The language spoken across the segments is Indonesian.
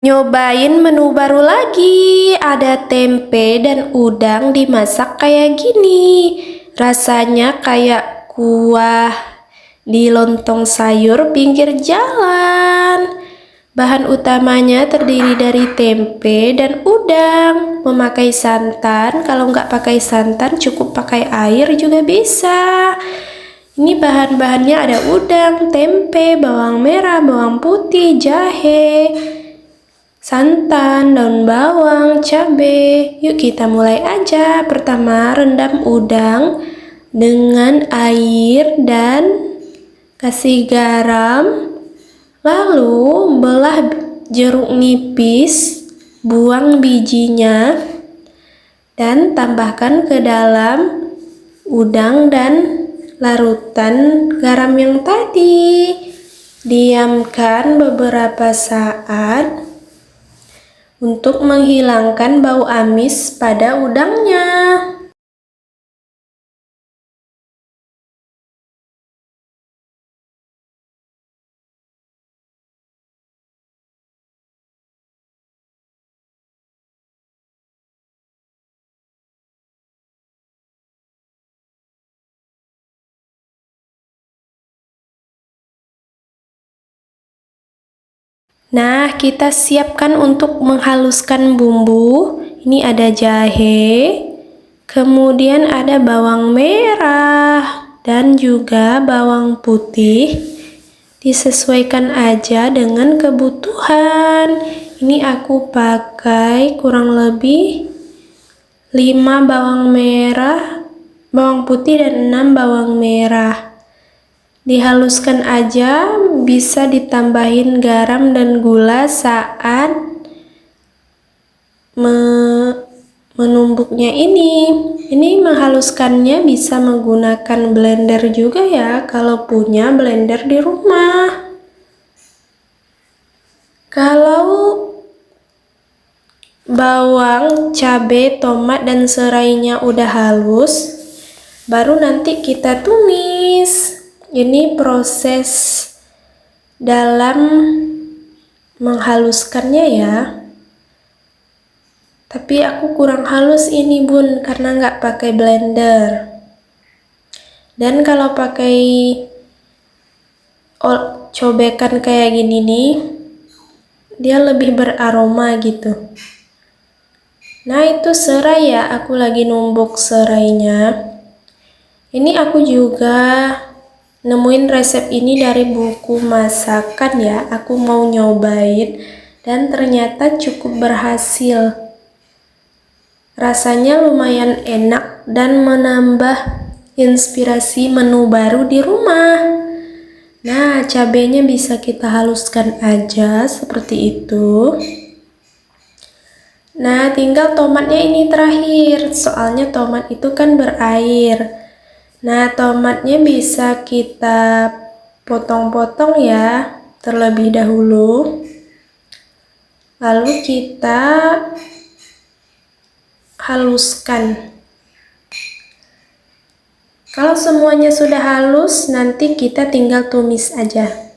Nyobain menu baru lagi, ada tempe dan udang dimasak kayak gini. Rasanya kayak kuah di lontong sayur pinggir jalan. Bahan utamanya terdiri dari tempe dan udang. Memakai santan, kalau nggak pakai santan cukup pakai air juga bisa. Ini bahan-bahannya ada udang, tempe, bawang merah, bawang putih, jahe, santan, daun bawang, cabai. Yuk kita mulai aja. Pertama, rendam udang dengan air dan kasih garam. Lalu belah jeruk nipis, buang bijinya, dan tambahkan ke dalam udang dan larutan garam yang tadi. Diamkan beberapa saat untuk menghilangkan bau amis pada udangnya. Nah, kita siapkan untuk menghaluskan bumbu. Ini ada jahe, kemudian ada bawang merah, dan juga bawang putih. Disesuaikan aja dengan kebutuhan. Ini aku pakai kurang lebih 5 bawang merah, bawang putih, dan 6 bawang merah. Dihaluskan aja, bisa ditambahin garam dan gula saat menumbuknya ini. Ini menghaluskannya bisa menggunakan blender juga ya, kalau punya blender di rumah. Kalau bawang, cabai, tomat, dan serainya udah halus, baru nanti kita tumis. Ini proses dalam menghaluskannya ya. Tapi aku kurang halus ini bun, karena nggak pakai blender. Dan kalau pakai cobekan kayak gini nih, dia lebih beraroma gitu. Nah itu serai ya, aku lagi numbuk serainya. Ini aku juga nemuin resep ini dari buku masakan ya. Aku mau nyobain dan ternyata cukup berhasil. Rasanya lumayan enak dan menambah inspirasi menu baru di rumah. Nah, cabenya bisa kita haluskan aja seperti itu. Nah, tinggal tomatnya ini terakhir. Soalnya tomat itu kan berair. Nah, tomatnya bisa kita potong-potong ya terlebih dahulu. Lalu kita haluskan. Kalau semuanya sudah halus, nanti kita tinggal tumis aja.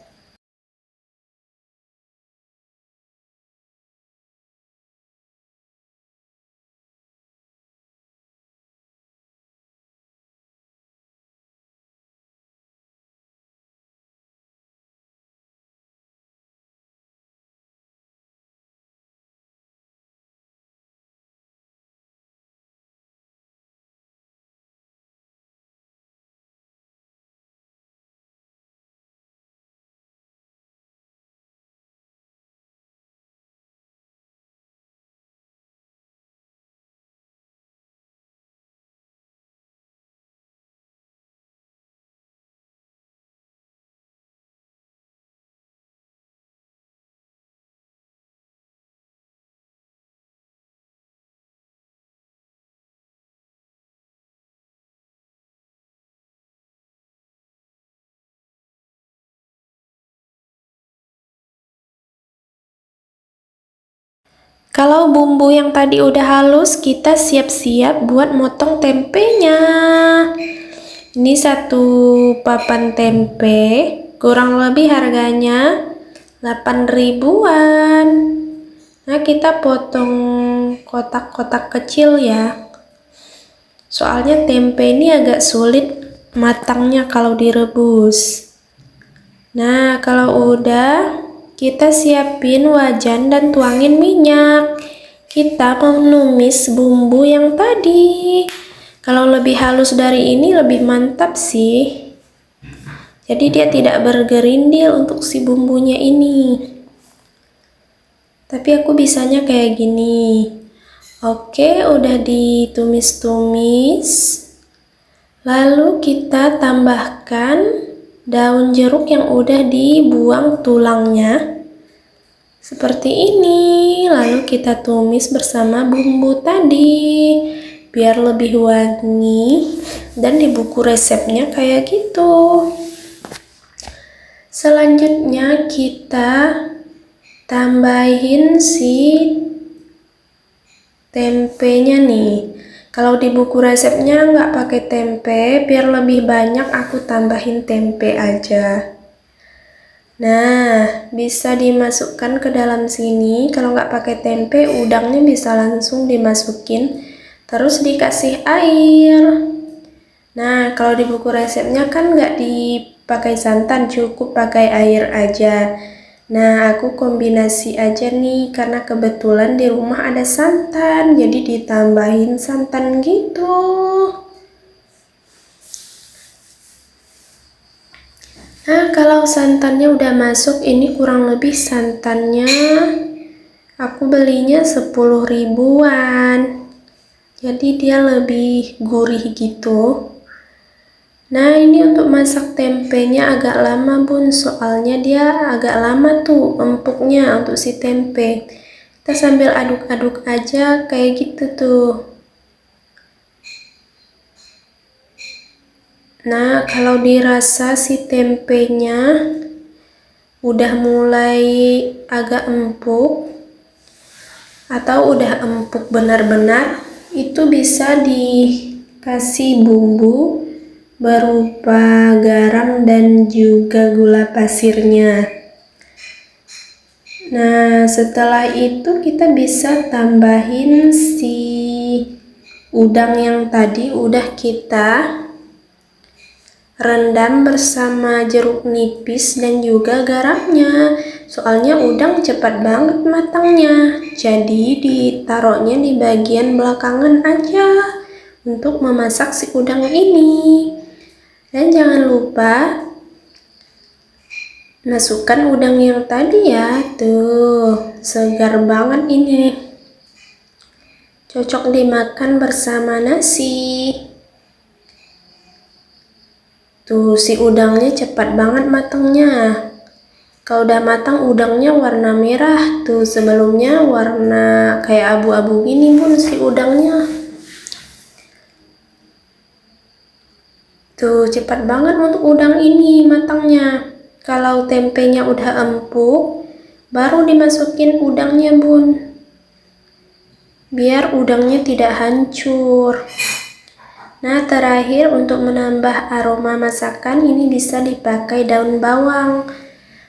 Kalau bumbu yang tadi udah halus, kita siap-siap buat motong tempenya. Ini 1 papan tempe, kurang lebih harganya 8 ribuan. Nah, kita potong kotak-kotak kecil ya. Soalnya tempe ini agak sulit matangnya kalau direbus. Nah, kalau udah, kita siapin wajan dan tuangin minyak. Kita mau numis bumbu yang tadi. Kalau lebih halus dari ini lebih mantap sih. Jadi dia tidak bergerindil untuk si bumbunya ini. Tapi aku bisanya kayak gini. Oke, udah ditumis-tumis. Lalu kita tambahkan daun jeruk yang udah dibuang tulangnya. Seperti ini. Lalu kita tumis bersama bumbu tadi. Biar lebih wangi. Dan di buku resepnya kayak gitu. Selanjutnya kita tambahin si tempenya nih. Kalau di buku resepnya nggak pakai tempe, biar lebih banyak aku tambahin tempe aja. Nah, bisa dimasukkan ke dalam sini. Kalau nggak pakai tempe, udangnya bisa langsung dimasukin, terus dikasih air. Nah, kalau di buku resepnya kan nggak dipakai santan, cukup pakai air aja. Nah, aku kombinasi aja nih, karena kebetulan di rumah ada santan, jadi ditambahin santan gitu. Nah, kalau santannya udah masuk, ini kurang lebih santannya aku belinya 10 ribuan. Jadi dia lebih gurih gitu. Nah, ini untuk masak tempenya agak lama bun, soalnya dia agak lama tuh empuknya untuk si tempe. Kita sambil aduk-aduk aja kayak gitu tuh. Nah, kalau dirasa si tempenya udah mulai agak empuk atau udah empuk benar-benar, itu bisa dikasih bumbu berupa garam dan juga gula pasirnya. Nah, setelah itu kita bisa tambahin si udang yang tadi udah kita rendam bersama jeruk nipis dan juga garamnya. Soalnya udang cepat banget matangnya. Jadi ditaruhnya di bagian belakangan aja untuk memasak si udang ini. Dan jangan lupa masukkan udang yang tadi ya. Tuh, segar banget ini. Cocok dimakan bersama nasi. Tuh, si udangnya cepat banget matangnya. Kalau udah matang udangnya warna merah. Tuh, sebelumnya warna kayak abu-abu gini bun si udangnya. Tuh, cepat banget untuk udang ini matangnya. Kalau tempenya udah empuk, baru dimasukin udangnya bun. Biar udangnya tidak hancur. Nah, terakhir untuk menambah aroma masakan ini bisa dipakai daun bawang.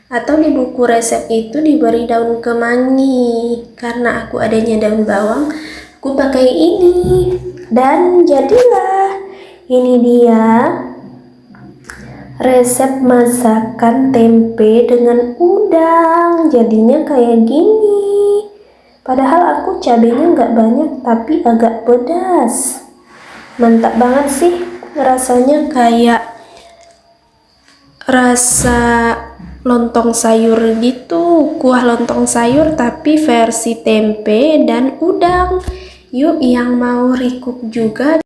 Atau di buku resep itu diberi daun kemangi. Karena aku adanya daun bawang, aku pakai ini. Dan jadilah. Ini dia resep masakan tempe dengan udang. Jadinya kayak gini. Padahal aku cabenya nggak banyak, tapi agak pedas. Mantap banget sih. Rasanya kayak rasa lontong sayur gitu. Kuah lontong sayur tapi versi tempe dan udang. Yuk yang mau recook juga